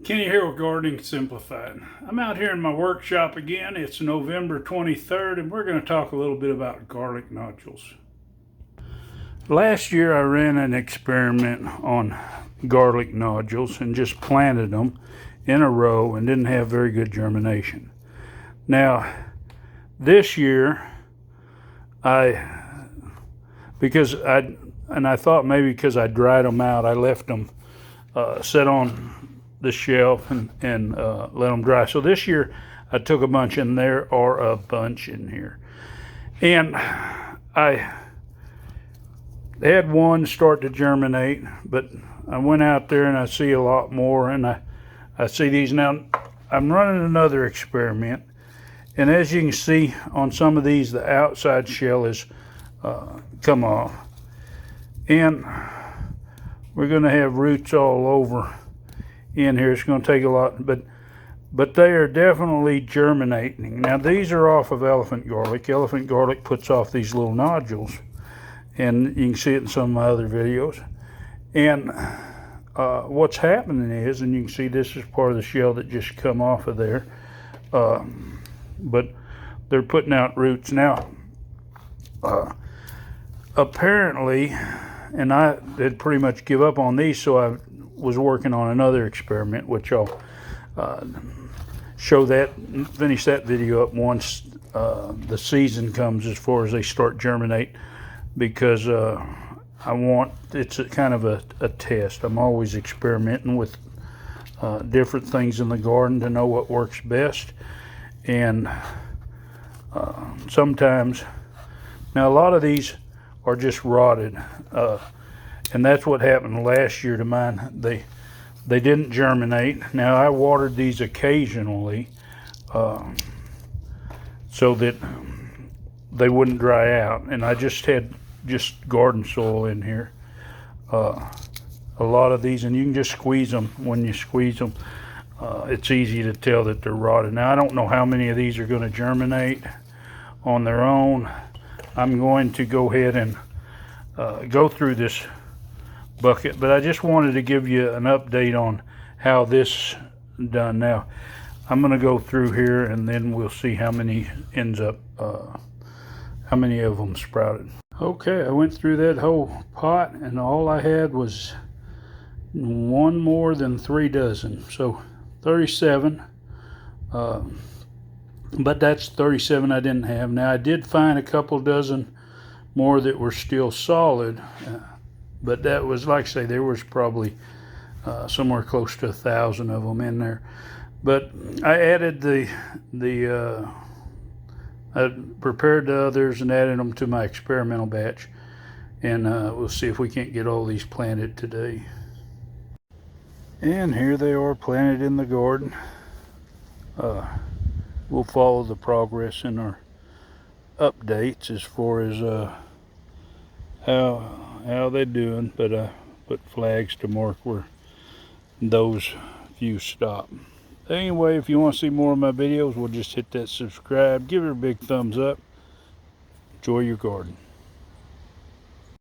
Kenny here with Gardening Simplified. I'm out here in my workshop again. It's November 23rd, and we're going to talk a little bit about garlic nodules. Last year I ran an experiment on garlic nodules and just planted them in a row and didn't have very good germination. Now, this year, I thought maybe because I dried them out, I left them sit on the shelf and let them dry. So this year I took a bunch, and there are a bunch in here. And I had one start to germinate, but I went out there and I see a lot more, and I see these. Now I'm running another experiment, and as you can see on some of these, the outside shell is come off, and we're going to have roots all over in here. It's going to take a lot, but they are definitely germinating. Now these are off of elephant garlic. Elephant garlic puts off these little nodules, and you can see it in some of my other videos. And what's happening is, and you can see this is part of the shell that just come off of there, but they're putting out roots now. Apparently, and I did pretty much give up on these, so I was working on another experiment, which I'll finish that video up once the season comes, as far as they start germinate, because it's a kind of a test. I'm always experimenting with different things in the garden to know what works best. And sometimes, now a lot of these are just rotted, and that's what happened last year to mine. They didn't germinate. Now I watered these occasionally so that they wouldn't dry out, and I just had garden soil in here. A lot of these, and you can just squeeze them. When you squeeze them, it's easy to tell that they're rotted. Now I don't know how many of these are going to germinate on their own. I'm going to go ahead and go through this bucket, but I just wanted to give you an update on how this done. Now I'm going to go through here, and then we'll see how many ends up, how many of them sprouted. Okay, I went through that whole pot, and all I had was one more than 3 dozen, so 37. But that's 37 I didn't have. Now I did find a couple dozen more that were still solid, but that was, like I say, there was probably somewhere close to 1,000 of them in there. But I added I prepared the others and added them to my experimental batch, and we'll see if we can't get all these planted today. And here they are, planted in the garden. We'll follow the progress in our updates as far as how they're doing, but I put flags to mark where those few stop. Anyway, if you want to see more of my videos, we'll just hit that subscribe, give it a big thumbs up. Enjoy your garden.